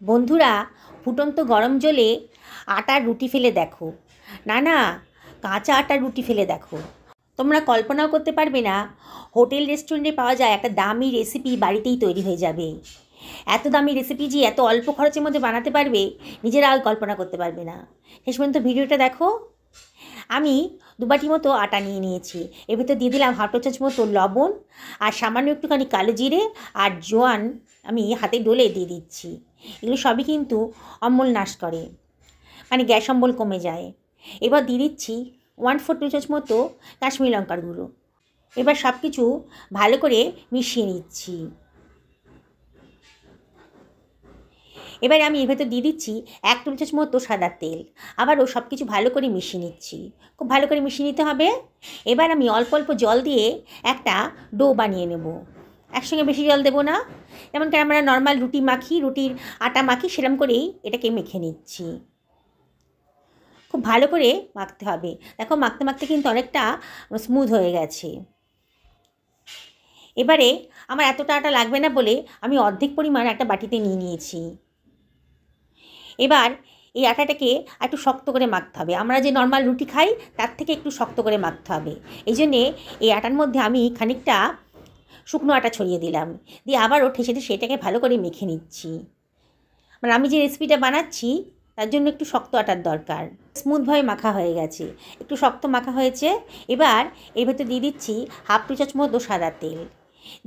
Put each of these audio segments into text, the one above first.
বন্ধুরা, ফুটন্ত গরম জলে আটার রুটি ফেলে দেখো। না না, কাঁচা আটার রুটি ফেলে দেখো। তোমরা কল্পনাও করতে পারবে না, হোটেল রেস্টুরেন্টে পাওয়া যায় একটা দামি রেসিপি বাড়িতেই তৈরি হয়ে যাবে। এত দামি রেসিপি যে এত অল্প খরচের মধ্যে বানাতে পারবে, নিজেরাও কল্পনা করতে পারবে না। শেষ পর্যন্ত ভিডিওটা দেখো। আমি 2 বাটি মতো আটা নিয়ে নিয়েছি। এর ভিতর দিয়ে দিলাম হাফ চামচ মতো লবণ আর সামান্য একটুখানি কালো জিরে আর জোয়ান আমি হাতে ডলে দিয়ে দিচ্ছি। এগুলো সবই কিন্তু অম্বল নাশ করে, মানে গ্যাস অম্বল কমে যায়। এবার দিয়ে দিচ্ছি 1/4 টি চামচ মতো কাশ্মীরি লঙ্কার গুঁড়ো। এবার সব কিছু ভালো করে মিশিয়ে নিচ্ছি। এবারে আমি এর ভেতর দিয়ে দিচ্ছি 1 টেবিল চামচ মতো সাদা তেল। আবারও সব কিছু ভালো করে মিশিয়ে নিচ্ছি। খুব ভালো করে মিশিয়ে নিতে হবে। এবার আমি অল্প অল্প জল দিয়ে একটা ডো বানিয়ে নেব। একসঙ্গে বেশি জল দেবো না, যেমনকি আমরা নর্মাল রুটির আটা মাখি সেরকম করেই এটাকে মেখে নিচ্ছি। খুব ভালো করে মাখতে হবে। দেখো মাখতে মাখতে কিন্তু অনেকটা স্মুথ হয়ে গেছে। এবারে আমার এতটা আটা লাগবে না বলে আমি অর্ধেক পরিমাণ একটা বাটিতে নিয়ে নিয়েছি। এবার এই আটাটাকে একটু শক্ত করে মাখতে হবে। আমরা যে নর্মাল রুটি খাই তার থেকে একটু শক্ত করে মাখতে হবে। এই জন্যে এই আটার মধ্যে আমি খানিকটা শুকনো আটা ছড়িয়ে দিলাম, দিয়ে আবারও ঠেসে ঠেসে এটাকে ভালো করে মেখে নিচ্ছি। মানে আমি যে রেসিপিটা বানাচ্ছি তার জন্য একটু শক্ত আটার দরকার। স্মুথভাবে মাখা হয়ে গেছে, একটু শক্ত মাখা হয়েছে। এবার এর ভেতর দিয়ে দিচ্ছি হাফ টি চামচ মতো সাদা তেল,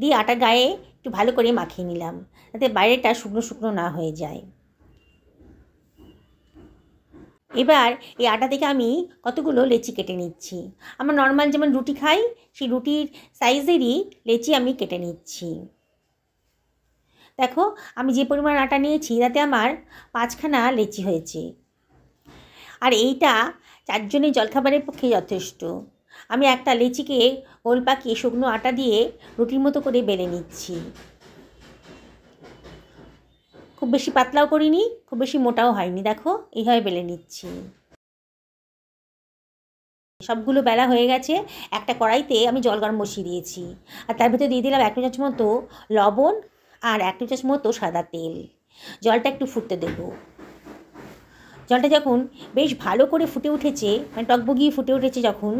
দিয়ে আটার গায়ে একটু ভালো করে মাখিয়ে নিলাম, যাতে বাইরেটা শুকনো শুকনো না হয়ে যায়। এবার এই আটা থেকে আমি কতগুলো লেচি কেটে নিচ্ছি। আমরা নর্মাল যেমন রুটি খাই সেই রুটির সাইজেরই লেচি আমি কেটে নিচ্ছি। দেখো আমি যে পরিমাণ আটা নিয়েছি তাতে আমার 5খানা লেচি হয়েছে। আর এইটা 4 জনের জলখাবারের পক্ষে যথেষ্ট। আমি একটা লেচিকে গোল পাকিয়ে শুকনো আটা দিয়ে রুটির মতো করে বেলে নিচ্ছি। খুব বেশি পাতলাও করিনি, খুব বেশি মোটাও হয়নি। দেখো এইভাবে বেলে নিচ্ছি। সবগুলো বেলা হয়ে গেছে। একটা কড়াইতে আমি জল গরম বসিয়ে দিয়েছি, আর তার ভিতরে দিয়ে দিলাম 1 টি চামচ মতো লবণ আর 1 টি চামচ মতো সাদা তেল। জলটা একটু ফুটতে দেব। জলটা যখন বেশ ভালো করে ফুটে উঠেছে, মানে টকবগিয়ে ফুটে উঠেছে যখন,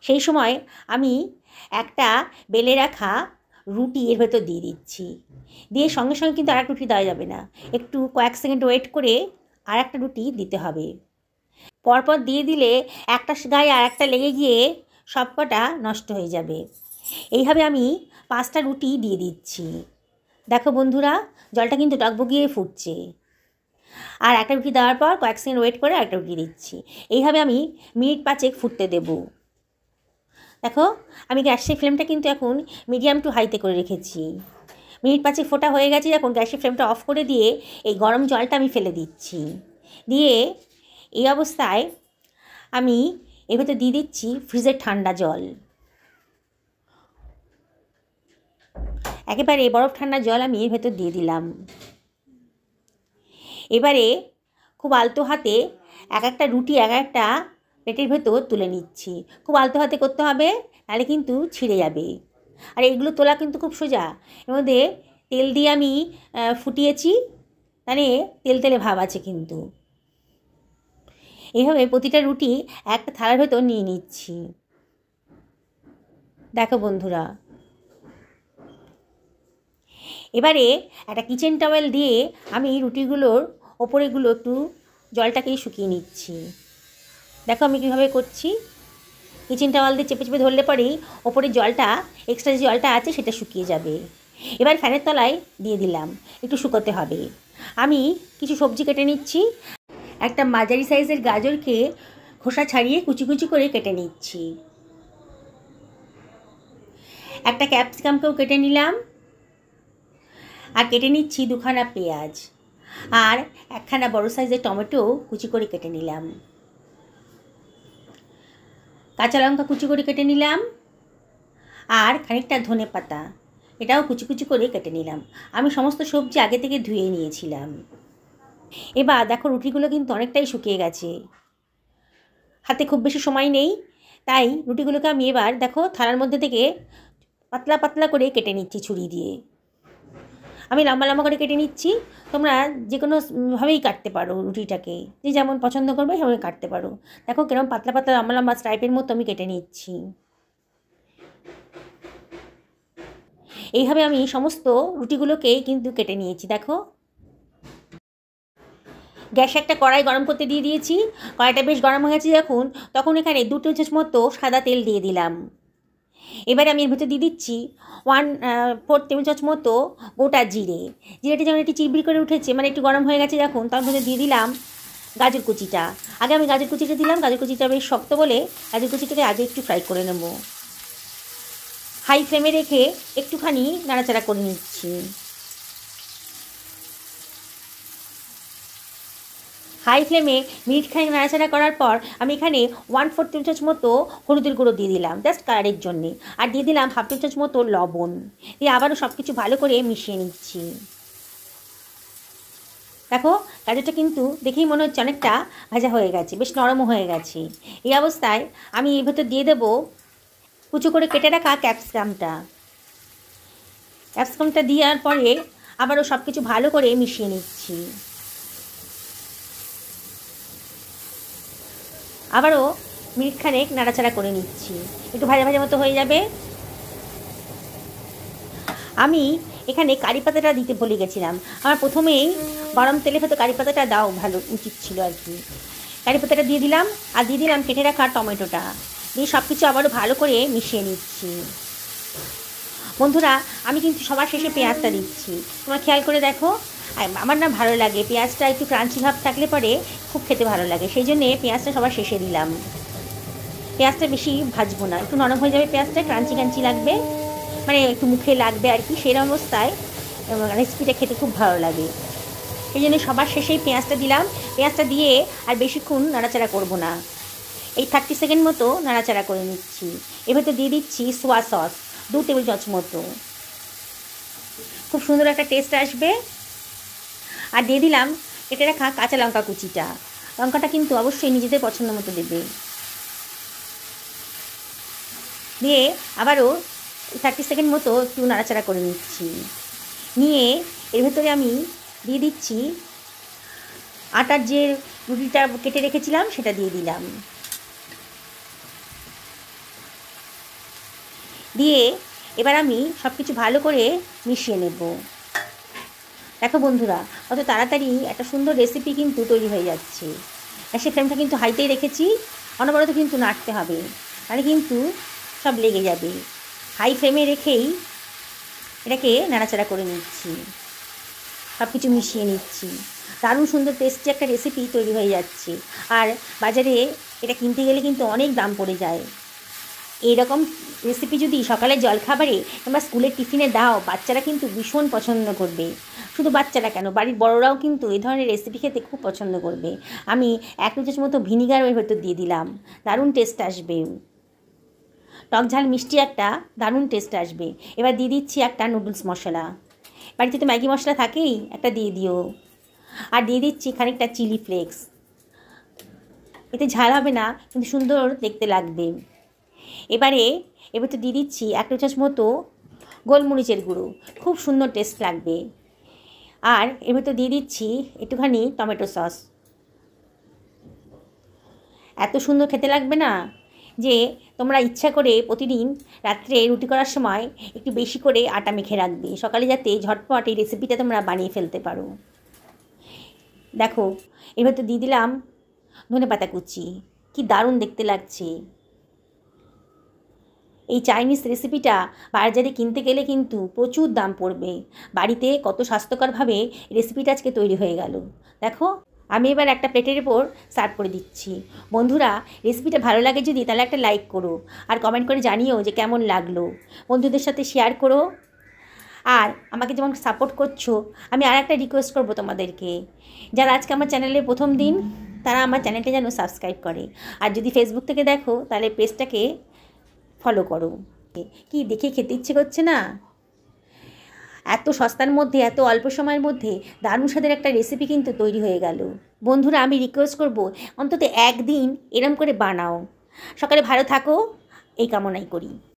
সেই সময় আমি একটা বেলে রাখা রুটি এর ভেতর দিয়ে দিচ্ছি। দিয়ে সঙ্গে সঙ্গে কিন্তু আর একটা রুটি দেওয়া যাবে না, একটু কয়েক সেকেন্ড ওয়েট করে আর একটা রুটি দিতে হবে। পরপর দিয়ে দিলে একটা গায়ে আর একটা লেগে গিয়ে সব কটা নষ্ট হয়ে যাবে। এইভাবে আমি 5টা রুটি দিয়ে দিচ্ছি। দেখো বন্ধুরা, জলটা কিন্তু টকবগিয়ে ফুটছে। আর একটা রুটি দেওয়ার পর কয়েক সেকেন্ড ওয়েট করে আরেকটা রুটি দিচ্ছি। এইভাবে আমি মিনিট 5 ফুটতে দেব। দেখো আমি গ্যাসের ফ্লেমটা কিন্তু এখন মিডিয়াম টু হাইতে করে রেখেছি। মিনিট 5 ফোটা হয়ে গেছে যখন, গ্যাসের ফ্লেমটা অফ করে দিয়ে এই গরম জলটা আমি ফেলে দিচ্ছি। দিয়ে এই অবস্থায় আমি এর ভেতর দিয়ে দিচ্ছি ফ্রিজের ঠান্ডা জল। একেবারে বরফ ঠান্ডা জল আমি এর ভেতর দিয়ে দিলাম। এবারে খুব আলতো হাতে এক একটা রুটি এক একটা প্লেটের ভেতর তুলে নিচ্ছি। খুব আলতো হাতে করতে হবে, নাহলে কিন্তু ছিঁড়ে যাবে। আর এগুলো তোলা কিন্তু খুব সোজা। এর মধ্যে তেল দিয়ে আমি ফুটিয়েছি, মানে তেল তেলে ভাব আছে কিন্তু। এইভাবে প্রতিটা রুটি একটা থালার ভেতর নিয়ে নিচ্ছি। দেখো বন্ধুরা, এবারে একটা কিচেন টাওয়েল দিয়ে আমি রুটিগুলোর ওপরেগুলো একটু জলটাকেই শুকিয়ে নিচ্ছি। দেখো আমি কীভাবে করছি। কিচেন টাওয়েল দিয়ে চেপে চেপে ধরলে পরেই ওপরের জলটা, এক্সট্রা যে জলটা আছে সেটা শুকিয়ে যাবে। এবার ফ্যানের তলায় দিয়ে দিলাম, একটু শুকোতে হবে। আমি কিছু সবজি কেটে নিচ্ছি। একটা মাঝারি সাইজের গাজরকে খোসা ছাড়িয়ে কুচি কুচি করে কেটে নিচ্ছি। একটা ক্যাপসিকামকেও কেটে নিলাম। আর কেটে নিচ্ছি 2খানা পেঁয়াজ, আর 1খানা বড় সাইজের টমেটো কুচি করে কেটে নিলাম। কাঁচা লঙ্কা কুচি করে কেটে নিলাম, আর খানিকটা ধনে পাতা এটাও কুচি কুচি করে কেটে নিলাম। আমি সমস্ত সবজি আগে থেকে ধুয়ে নিয়েছিলাম। এবার দেখো রুটিগুলো কিন্তু অনেকটাই শুকিয়ে গেছে, হাতে খুব বেশি সময় নেই, তাই রুটিগুলোকে আমি এবার দেখো থালার মধ্যে থেকে পাতলা পাতলা করে কেটে নিচ্ছি ছুরি দিয়ে। আমি লম্বা লম্বা করে কেটে নিচ্ছি। তোমরা যে কোনোভাবেই কাটতে পারো রুটিটাকে, যে যেমন পছন্দ করবে সেভাবে কাটতে পারো। দেখো কিরকম পাতলা পাতলা লম্বা লম্বা স্ট্রাইপের মতো আমি কেটে নিচ্ছি। এইভাবে আমি সমস্ত রুটিগুলোকেই কিন্তু কেটে নিয়েছি। দেখো, গ্যাসে একটা কড়াই গরম করতে দিয়ে দিয়েছি। কড়াইটা বেশ গরম হয়ে গেছে যখন, তখন এখানে 2 টেবিল মতো সাদা তেল দিয়ে দিলাম। এবারে আমি এর ভিতরে দিয়ে দিচ্ছি 1/4 টেবিল চামচ মতো গোটা জিরে। জিরেটা যখন একটু চিরবির করে উঠেছে, মানে একটু গরম হয়ে গেছে যখন, তার মধ্যে দিয়ে দিলাম গাজর কুচিটা। আগে আমি গাজর কুচিটা দিলাম। গাজর কুচিটা বেশ শক্ত বলে গাজর কুচিটাকে আগে একটু ফ্রাই করে নেব। হাই ফ্লেমে রেখে একটুখানি নাড়াচাড়া করে নিচ্ছি। হাই ফ্লেমে মিনিটখানেক নাড়াচাড়া করার পর আমি এখানে 1/4 টেবিল চামচ মতো হলুদের গুঁড়ো দিয়ে দিলাম, জাস্ট কালারের জন্যে। আর দিয়ে দিলাম 1/2 টেবিল চামচ মতো লবণ। দিয়ে আবারও সব কিছু ভালো করে মিশিয়ে নিচ্ছি। দেখো, গাজরটা কিন্তু দেখেই মনে হচ্ছে অনেকটা ভাজা হয়ে গেছে, বেশ নরমও হয়ে গেছে। এই অবস্থায় আমি এর ভেতর দিয়ে দেবো কুচো করে কেটে রাখা ক্যাপসিকামটা। ক্যাপসিকামটা দেওয়ার পরে আবারও সব কিছু ভালো করে মিশিয়ে নিচ্ছি। আবারও মিনিটখানেক নাড়াচাড়া করে নিচ্ছি, একটু ভাজা ভাজা মতো হয়ে যাবে। আমি এখানে কারি পাতাটা দিতে ভুলে গেছিলাম। আমার প্রথমেই গরম তেলে হয়তো কারি পাতাটা দাও ভালো উচিত ছিল আর কি। কারি পাতাটা দিয়ে দিলাম, আর দিয়ে দিলাম কেটে রাখা টমেটোটা। দিয়ে সব কিছু আবারও ভালো করে মিশিয়ে নিচ্ছি। বন্ধুরা, আমি কিন্তু সবার শেষে পেঁয়াজটা দিচ্ছি। তোমরা খেয়াল করে দেখো, আমার না ভালো লাগে পেঁয়াজটা একটু ক্রাঞ্চি ভাব থাকলে পরে খুব খেতে ভালো লাগে, সেই জন্যে পেঁয়াজটা সবার শেষে দিলাম। পেঁয়াজটা বেশি ভাজবো না, একটু নরম হয়ে যাবে পেঁয়াজটা, ক্রাঞ্চি ক্রাঞ্চি লাগবে, মানে একটু মুখে লাগবে আর কি। সেই অবস্থায় রেসিপিটা খেতে খুব ভালো লাগে, সেই জন্য সবার শেষেই পেঁয়াজটা দিলাম। পেঁয়াজটা দিয়ে আর বেশিক্ষণ নাড়াচাড়া করব না, এই 30 সেকেন্ড মতো নাড়াচাড়া করে নিচ্ছি। এবার তো দিয়ে দিচ্ছি সোয়া সস 2 টেবিল চামচ মতো, খুব সুন্দর একটা টেস্ট আসবে। আর দিয়ে দিলাম কেটে রাখা কাঁচা লঙ্কা কুচিটা। লঙ্কাটা কিন্তু অবশ্যই নিজেদের পছন্দ মতো দেবে। দিয়ে আবারও 30 সেকেন্ড মতো একটু নাড়াচাড়া করে নিচ্ছি। নিয়ে এর ভেতরে আমি দিয়ে দিচ্ছি আটার যে রুটিটা কেটে রেখেছিলাম সেটা দিয়ে দিলাম। দিয়ে এবার আমি সব কিছু ভালো করে মিশিয়ে নেব। দেখো বন্ধুরা, কত তাড়াতাড়ি একটা সুন্দর রেসিপি কিন্তু তৈরি হয়ে যাচ্ছে। গ্যাসের ফ্লেমটা কিন্তু হাইতেই রেখেছি, অনবরত কিন্তু নাড়তে হবে, তাহলে কিন্তু সব লেগে যাবে। হাই ফ্লেমে রেখেই এটাকে নাড়াচাড়া করে নিচ্ছি, সব কিছু মিশিয়ে নিচ্ছি। দারুণ সুন্দর টেস্টি একটা রেসিপি তৈরি হয়ে যাচ্ছে। আর বাজারে এটা কিনতে গেলে কিন্তু অনেক দাম পড়ে যায়। এইরকম রেসিপি যদি সকালে জলখাবারে কিংবা স্কুলের টিফিনে দাও, বাচ্চারা কিন্তু ভীষণ পছন্দ করবে। শুধু বাচ্চারা কেন, বাড়ির বড়রাও কিন্তু এই ধরনের রেসিপি খেতে খুব পছন্দ করবে। আমি 1 চামচ মতো ভিনিগার এর ভেতর দিয়ে দিলাম, দারুণ টেস্ট আসবে। টক ঝাল মিষ্টি একটা দারুণ টেস্ট আসবে। এবার দিয়ে দিচ্ছি একটা নুডলস মশলা, বাড়িতে তো ম্যাগি মশলা থাকেই, একটা দিয়ে দিও। আর দিয়ে দিচ্ছি খানিকটা চিলি ফ্লেক্স, এতে ঝাল হবে না কিন্তু সুন্দর দেখতে লাগবে। এবারে তো দিয়ে দিচ্ছি 1 চামচ মতো গোলমরিচের গুঁড়ো, খুব সুন্দর টেস্ট লাগবে। আর এর ভেতর দিয়ে দিচ্ছি একটুখানি টমেটো সস। এত সুন্দর খেতে লাগবে না যে তোমরা ইচ্ছা করে প্রতিদিন রাত্রে রুটি করার সময় একটু বেশি করে আটা মেখে রাখবে, সকালে যাতে ঝটপট এই রেসিপিটা তোমরা বানিয়ে ফেলতে পারো। দেখো, এর ভেতর দিয়ে দিলাম ধনেপাতা কুচি, কি দারুণ দেখতে লাগছে। এই চাইনিজ রেসিপিটা বাজারে কিনতে গেলে কিন্তু প্রচুর দাম পড়বে, বাড়িতে কত স্বাস্থ্যকরভাবে রেসিপিটা আজকে তৈরি হয়ে গেল। দেখো, আমি এবার একটা প্লেটের উপর সার্ভ করে দিচ্ছি। বন্ধুরা, রেসিপিটা ভালো লাগে যদি তাহলে একটা লাইক করো, আর কমেন্ট করে জানিও যে কেমন লাগলো। বন্ধুদের সাথে শেয়ার করো। আর আমাকে যেমন সাপোর্ট করছো, আমি আর একটা রিকোয়েস্ট করবো তোমাদেরকে, যারা আজকে আমার চ্যানেলে প্রথম দিন, তারা আমার চ্যানেলটা যেন সাবস্ক্রাইব করে। আর যদি ফেসবুক থেকে দেখো তাহলে পেজটাকে ফলো করো। কি দেখে খেতে ইচ্ছে করছে না? এত সস্তার মধ্যে, এত অল্প সময়ের মধ্যে দারুণ স্বাদের একটা রেসিপি কিন্তু তৈরি হয়ে গেল। বন্ধুরা, আমি রিকোয়েস্ট করব অন্তত একদিন এরম করে বানাও। সকালে ভালো থাকো, এই কামনাই করি।